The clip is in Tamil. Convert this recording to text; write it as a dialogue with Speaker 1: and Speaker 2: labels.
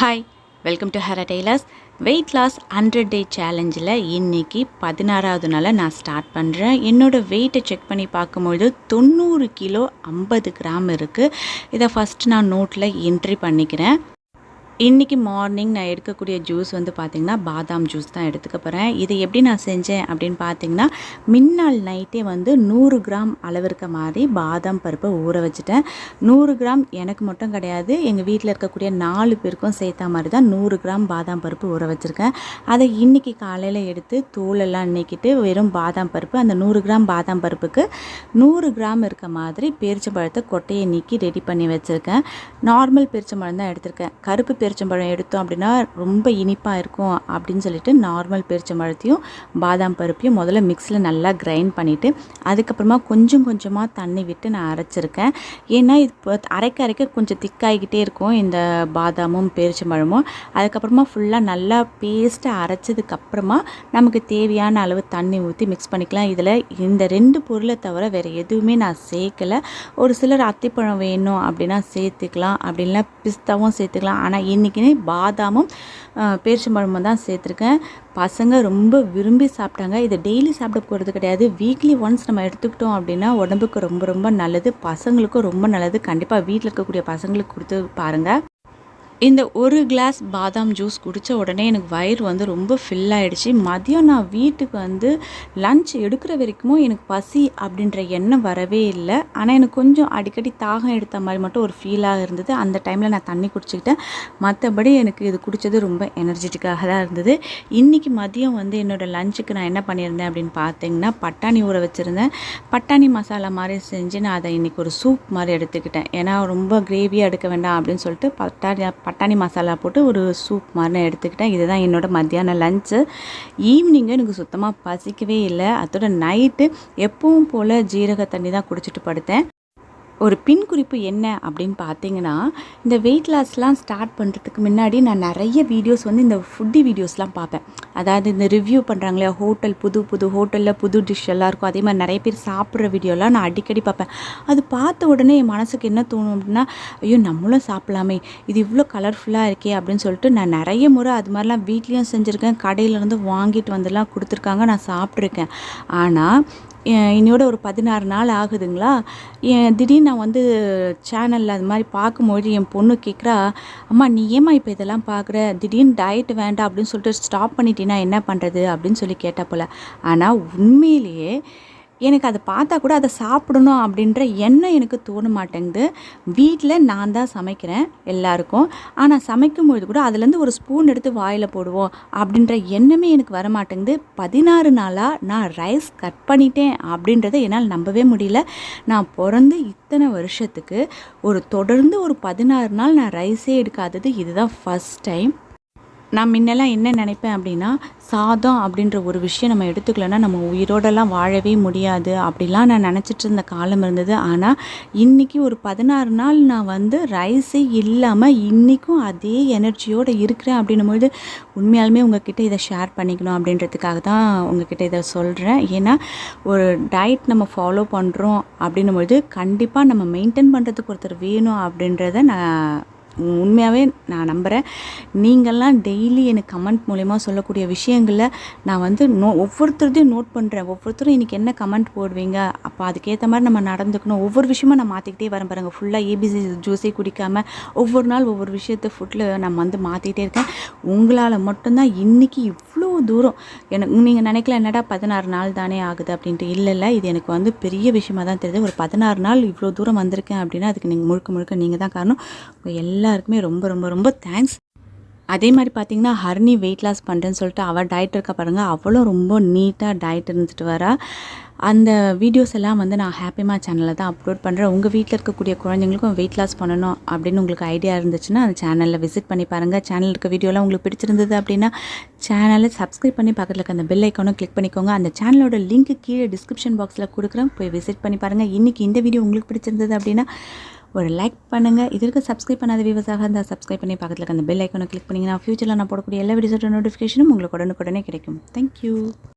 Speaker 1: Hi, welcome to Hera tailors. Weight loss 100 day சேலஞ்சில் இன்றைக்கி 16வது நாளை நான் ஸ்டார்ட் பண்ணுறேன். என்னோடய வெயிட்டை செக் பண்ணி பார்க்கும்பொழுது 90 கிலோ 50 கிராம் இருக்குது. இதை ஃபஸ்ட்டு நான் நோட்டில் என்ட்ரி பண்ணிக்கிறேன். இன்றைக்கி மார்னிங் நான் எடுக்கக்கூடிய ஜூஸ் வந்து பார்த்திங்கன்னா பாதாம் ஜூஸ் தான் எடுத்துக்க போகிறேன். இதை எப்படி நான் செஞ்சேன் அப்படின்னு பார்த்திங்கன்னா, முன்னாள் நைட்டே வந்து 100 கிராம் அளவிருக்க மாதிரி பாதாம் பருப்பை ஊற வச்சுட்டேன். 100 கிராம் எனக்கு மட்டும் கிடையாது, எங்கள் வீட்டில் இருக்கக்கூடிய 4 பேருக்கும் சேர்த்த மாதிரி தான் 100 கிராம் பாதாம் பருப்பு ஊற வச்சுருக்கேன். அதை இன்றைக்கி காலையில் எடுத்து தோலெல்லாம் நீக்கிட்டு வெறும் பாதாம் பருப்பு, அந்த 100 கிராம் பாதாம் பருப்புக்கு 100 கிராம் இருக்க மாதிரி பேரிச்சம்பழத்தை கொட்டையை நீக்கி ரெடி பண்ணி வச்சுருக்கேன். நார்மல் பேரிச்சம்பழம் தான் எடுத்திருக்கேன். கருப்பு பேரிச்சம்பழம் எடுத்தோம் அப்படின்னா ரொம்ப இனிப்பாக இருக்கும் அப்படின்னு சொல்லிட்டு நார்மல் பேரிச்சம்பழத்தையும் பாதாம் பருப்பையும் முதல்ல மிக்ஸில் நல்லா கிரைண்ட் பண்ணிவிட்டு அதுக்கப்புறமா கொஞ்சம் கொஞ்சமாக தண்ணி விட்டு நான் அரைச்சிருக்கேன். ஏன்னா இது அரைக்க கொஞ்சம் திக்காகிக்கிட்டே இருக்கும் இந்த பாதாமும் பேரிச்சம்பழமும். அதுக்கப்புறமா ஃபுல்லாக நல்லா பேஸ்ட்டை அரைச்சதுக்கப்புறமா நமக்கு தேவையான அளவு தண்ணி ஊற்றி மிக்ஸ் பண்ணிக்கலாம். இதில் இந்த 2 பொருளை தவிர வேறு எதுவுமே நான் சேர்க்கலை. ஒரு சிலர் அத்திப்பழம் வேணும் அப்படின்னா சேர்த்துக்கலாம், அப்படின்னா பிஸ்தாவும் சேர்த்துக்கலாம். ஆனால் இன்றைக்கி பாதாமும் பேரிச்சம்பழமும் தான் சேர்த்துருக்கேன். பசங்க ரொம்ப விரும்பி சாப்பிட்டாங்க. இதை டெய்லி சாப்பிட போகிறது கிடையாது, வீக்லி ஒன்ஸ் நம்ம எடுத்துக்கிட்டோம் அப்படின்னா உடம்புக்கு ரொம்ப ரொம்ப நல்லது, பசங்களுக்கும் ரொம்ப நல்லது. கண்டிப்பாக வீட்டில் இருக்கக்கூடிய பசங்களுக்கு கொடுத்து பாருங்கள். இந்த ஒரு கிளாஸ் பாதாம் ஜூஸ் குடித்த உடனே எனக்கு வயிறு வந்து ரொம்ப ஃபில் ஆகிடுச்சு. மதியம் நான் வீட்டுக்கு வந்து லன்ச் எடுக்கிற வரைக்கும் எனக்கு பசி அப்படின்ற எண்ணம் வரவே இல்லை. ஆனால் எனக்கு கொஞ்சம் அடிக்கடி தாகம் எடுத்த மாதிரி மட்டும் ஒரு ஃபீலாக இருந்தது. அந்த டைமில் நான் தண்ணி குடிச்சிக்கிட்டேன். மற்றபடி எனக்கு இது குடித்தது ரொம்ப எனர்ஜெட்டிக்காக தான் இருந்தது. இன்றைக்கி மதியம் வந்து என்னோடய லஞ்சுக்கு நான் என்ன பண்ணியிருந்தேன் அப்படின்னு பார்த்தீங்கன்னா, பட்டாணி ஊற வச்சுருந்தேன். பட்டாணி மசாலா மாதிரி செஞ்சு நான் அதை இன்றைக்கி ஒரு சூப் மாதிரி எடுத்துக்கிட்டேன். ஏன்னா ரொம்ப கிரேவியாக எடுக்க வேண்டாம் அப்படின்னு சொல்லிட்டு பட்டாணி மசாலா போட்டு ஒரு சூப் மாதிரி நான் எடுத்துக்கிட்டேன். இதுதான் என்னோடய மத்தியான லஞ்சு. ஈவினிங்கு எனக்கு சுத்தமாக பசிக்கவே இல்லை. அதோட நைட்டு எப்பவும் போல் ஜீரக தண்ணி தான் குடிச்சிட்டு படுத்தேன். ஒரு பின் குறிப்பு என்ன அப்படின்னு பார்த்தீங்கன்னா, இந்த வெயிட் லாஸ்லாம் ஸ்டார்ட் பண்ணுறதுக்கு முன்னாடி நான் நிறைய வீடியோஸ் வந்து இந்த ஃபுட்டி வீடியோஸ்லாம் பார்ப்பேன். அதாவது இந்த ரிவ்யூ பண்ணுறாங்களே, புது ஹோட்டலில் புது டிஷ் எல்லாம் இருக்கும், அதே மாதிரி நிறைய பேர் சாப்பிட்ற வீடியோலாம் நான் அடிக்கடி பார்ப்பேன். அது பார்த்த உடனே என் மனசுக்கு என்ன தோணும் அப்படின்னா, ஐயோ நம்மளும் சாப்பிட்லாமே, இது இவ்வளோ கலர்ஃபுல்லாக இருக்கே அப்படின்னு சொல்லிட்டு நான் நிறைய முறை அது மாதிரிலாம் வீட்லேயும் செஞ்சுருக்கேன். கடையிலேருந்து வாங்கிட்டு வந்துலாம் கொடுத்துருக்காங்க, நான் சாப்பிட்ருக்கேன். ஆனால் என்னோட ஒரு 16 நாள் ஆகுதுங்களா, திடீர்னு நான் வந்து சேனலில் அது மாதிரி பார்க்கும்போது என் பொண்ணு கேட்குறா, அம்மா நீ ஏம்மா இப்போ இதெல்லாம் பார்க்குற, திடீர்னு டயட் வேண்டாம் அப்படின்னு சொல்லிட்டு ஸ்டாப் பண்ணிட்டீங்கன்னா என்ன பண்ணுறது அப்படின்னு சொல்லி கேட்டால் போல். ஆனால் உண்மையிலேயே எனக்கு அதை பார்த்தா கூட அதை சாப்பிடணும் அப்படின்ற எண்ணம் எனக்கு தோண மாட்டேங்குது. வீட்டில் நான் தான் சமைக்கிறேன் எல்லாருக்கும். ஆனால் சமைக்கும்பொழுது கூட அதுலேருந்து ஒரு ஸ்பூன் எடுத்து வாயில் போடுவோம் அப்படின்ற எண்ணமே எனக்கு வர மாட்டேங்குது. 16 நாளாக நான் ரைஸ் கட் பண்ணிட்டேன் அப்படின்றத என்னால் நம்பவே முடியல. நான் பிறந்து இத்தனை வருஷத்துக்கு தொடர்ந்து ஒரு 16 நாள் நான் ரைஸே எடுக்காதது இதுதான் ஃபஸ்ட் டைம். நான் முன்னெல்லாம் என்ன நினைப்பேன் அப்படின்னா, சாதம் அப்படின்ற ஒரு விஷயம் நம்ம எடுத்துக்கலன்னா நம்ம உயிரோடெல்லாம் வாழவே முடியாது அப்படிலாம் நான் நினச்சிட்டு இருந்த காலம் இருந்தது. ஆனால் இன்றைக்கி ஒரு 16 நாள் நான் வந்து ரைஸே இல்லாமல் இன்றைக்கும் அதே எனர்ஜியோடு இருக்கிறேன் அப்படின்னும்பொழுது உண்மையாலுமே உங்ககிட்ட இதை ஷேர் பண்ணிக்கணும் அப்படின்றதுக்காக தான் உங்ககிட்ட இதை சொல்கிறேன். ஏன்னா ஒரு டயட் நம்ம ஃபாலோ பண்ணுறோம் அப்படின்னும்பொழுது கண்டிப்பாக நம்ம மெயின்டைன் பண்ணுறதுக்கு ஒருத்தர் வேணும் அப்படின்றத நான் உண்மையாகவே நான் நம்புகிறேன். நீங்கள்லாம் டெய்லி எனக்கு கமெண்ட் மூலயமா சொல்லக்கூடிய விஷயங்களில் நான் வந்து ஒவ்வொருத்தரையும் நோட் பண்ணுறேன். ஒவ்வொருத்தரும் இன்றைக்கி என்ன கமெண்ட் போடுவீங்க, அப்போ அதுக்கேற்ற மாதிரி நம்ம நடந்துக்கணும். ஒவ்வொரு விஷயமும் நான் மாற்றிக்கிட்டே வரேன் பாருங்கள். ஃபுல்லாக ஏபிசி ஜூஸே குடிக்காமல் ஒவ்வொரு நாள் ஒவ்வொரு விஷயத்தை ஃபுட்டில் நான் வந்து மாற்றிக்கிட்டே இருக்கேன். உங்களால் மட்டும்தான் இன்றைக்கி இவ்வளோ தூரம் எனக்கு நீங்கள் நினைக்கல என்னடா 16 நாள் தானே ஆகுது அப்படின்ட்டு. இல்லை, இது எனக்கு வந்து பெரிய விஷயமாக தான் தெரியுது. ஒரு 16 நாள் இவ்வளோ தூரம் வந்திருக்கேன் அப்படின்னா அதுக்கு நீங்கள் முழுக்க நீங்கள் தான் காரணம். எல்லாருக்குமே ரொம்ப ரொம்ப ரொம்ப தேங்க்ஸ். அதே மாதிரி பார்த்திங்கன்னா, ஹரிணி வெயிட் லாஸ் பண்ணுறேன்னு சொல்லிட்டு அவள் டயட் இருக்க பாருங்கள். அவளும் ரொம்ப நீட்டாக டயட் இருந்துட்டு வரா. அந்த வீடியோஸ் எல்லாம் வந்து நான் ஹாப்பிமா சேனலில் தான் அப்லோட் பண்ணுறேன். உங்கள் வீட்டில் இருக்கக்கூடிய குழந்தைங்களுக்கும் வெயிட் லாஸ் பண்ணணும் அப்படின்னு உங்களுக்கு ஐடியா இருந்துச்சுன்னா அந்த சேனலில் விசிட் பண்ணி பாருங்கள். சேனல் இருக்க வீடியோலாம் உங்களுக்கு பிடிச்சிருந்தது அப்படின்னா சேனலை சப்ஸ்கிரைப் பண்ணி பக்கத்தில் இருக்க அந்த பெல் ஐக்கானும் கிளிக் பண்ணிக்கோங்க. அந்த சேனலோட லிங்க் கீழே டிஸ்கிரிப்ஷன் பாக்ஸில் கொடுக்குறேன், போய் விசிட் பண்ணி பாருங்கள். இன்றைக்கி இந்த வீடியோ உங்களுக்கு பிடிச்சிருந்தது அப்படின்னா ஒரு லைக் பண்ணுங்கள். இதற்கு சப்ஸ்கிரைப் பண்ணாத வியூவர்ஸாக இருந்தால் சப்ஸ்கிரைப் பண்ணி பக்கத்தில் இருக்க அந்த பெல் ஐக்கானை கிளிக் பண்ணிங்கன்னா ஃபியூச்சரில் நான் போடக்கூடிய எல்லா வீடியோஸோட நோட்டிஃபிகேஷனும் உங்களுக்கு உடனுக்குடனே கிடைக்கும். தேங்க்யூ.